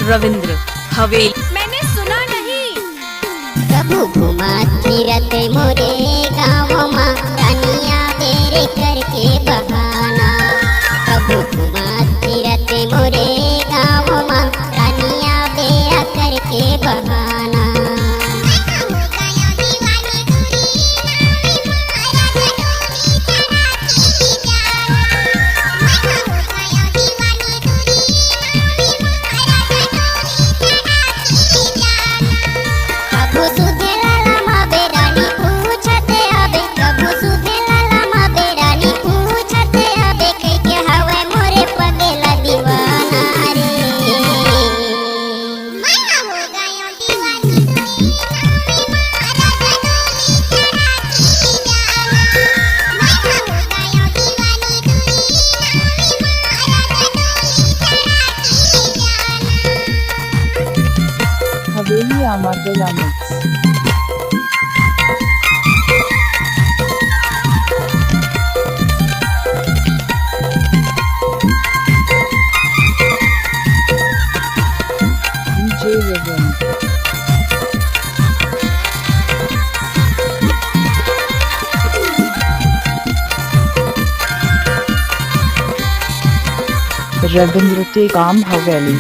रविंद्र हवेली। मैंने सुना नहीं। कबू घुमा फिरत मोरे गाँव माँ रानिया बेरे करके बहाना। कबू घुमा फिरत मोरे गाँव माँ रानिया बेरा करके बहाना। हवेली Amargela Mix। DJ Revenge। Ravindra Tekam हवेली।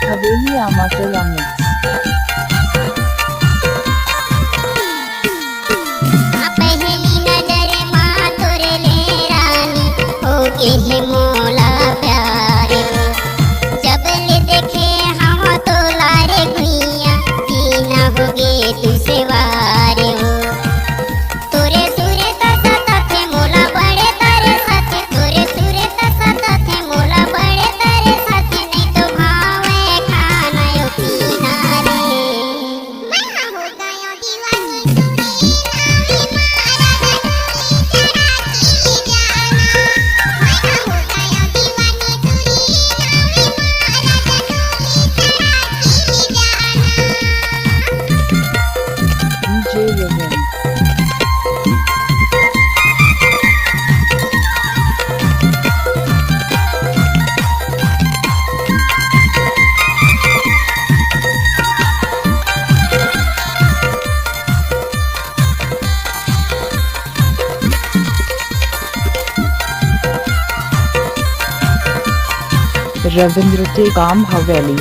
हवेली Amargela Mix। पहली नजर माँ तोरे ले रानी हो गे मोला प्यारे। जब ले देखे हम तो लारे भैया पीना हो गे तू सेवारे हो। तोरे सुरे तसता थे मोला बड़े तारे साथे। तोरे सुरे तसता थे मोला बड़े तारे साथे। नहीं तो भावे खाना यो पीना रे। मैं हो गया दीवानी DJ Revenge। रविंद्र टेकाम हवेली।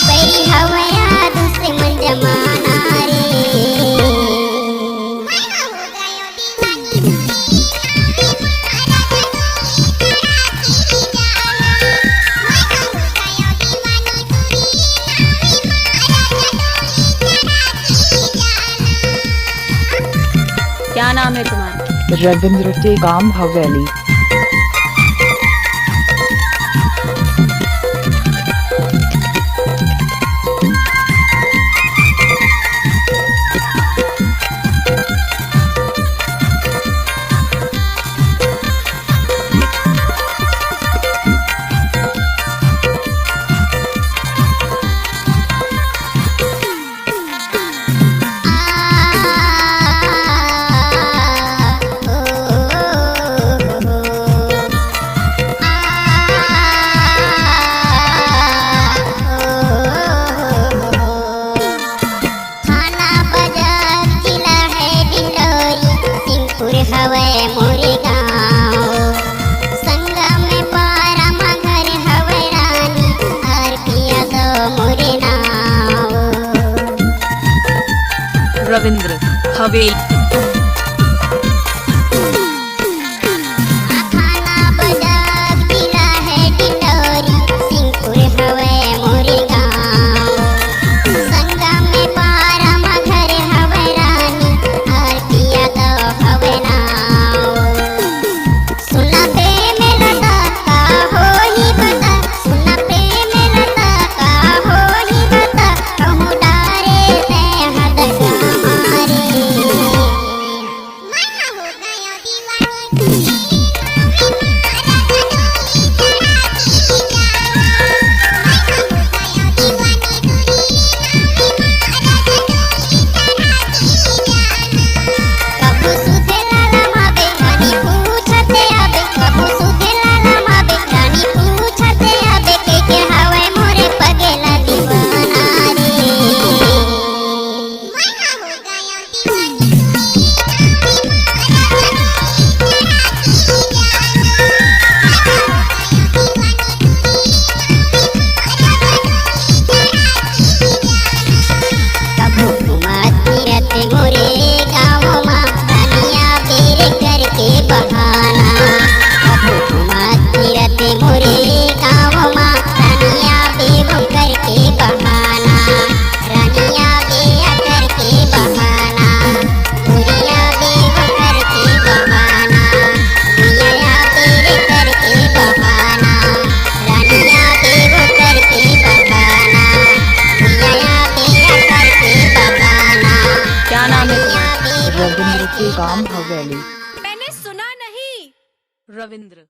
बैरी हवया दूसरे मन जमाना रे। क्या नाम है तुम्हारा? रविंद्र टेकाम हवेली। ओ हवे मोरे गाँव संगा में पारा घर हवे रानी और पिया दो मोरे नाव रविंद्र हवेली खाना बजाब जिला है डिंडोरी सिंहपुर हवे मोरे गाँव संगा में पारा घर हवे रानी और पिया दो हवे नाव सुना प्रेम लता का हो ही बता सुना प्रेम लता का हो ही बता कहूँ डारे से हद हमारे मैं हो गया दीवानी कबू सुधे लाला माबे रानी पूछते आबे कबू सुधे लाला माबे रानी पूछते आबे के हवे मोरे पगेला दीवाना रे मैं हो गया कबू घुमाती रहते मोरे गाँव माँ रानिया बेरे करके बहाना कबू घुमाती रहते मोरे गाँव माँ रानिया बेरो करके बहाना रानिया बेया करके बहाना बुरिया बेरो करके बहाना बुरिया बेरे करके बहाना रानिया बेरो करके बहाना बुरिया बेया करके बहाना क्या नाम है तुम्हारा? रविंद्र की काम हवेली। मैंने सुना नहीं। रविंद्र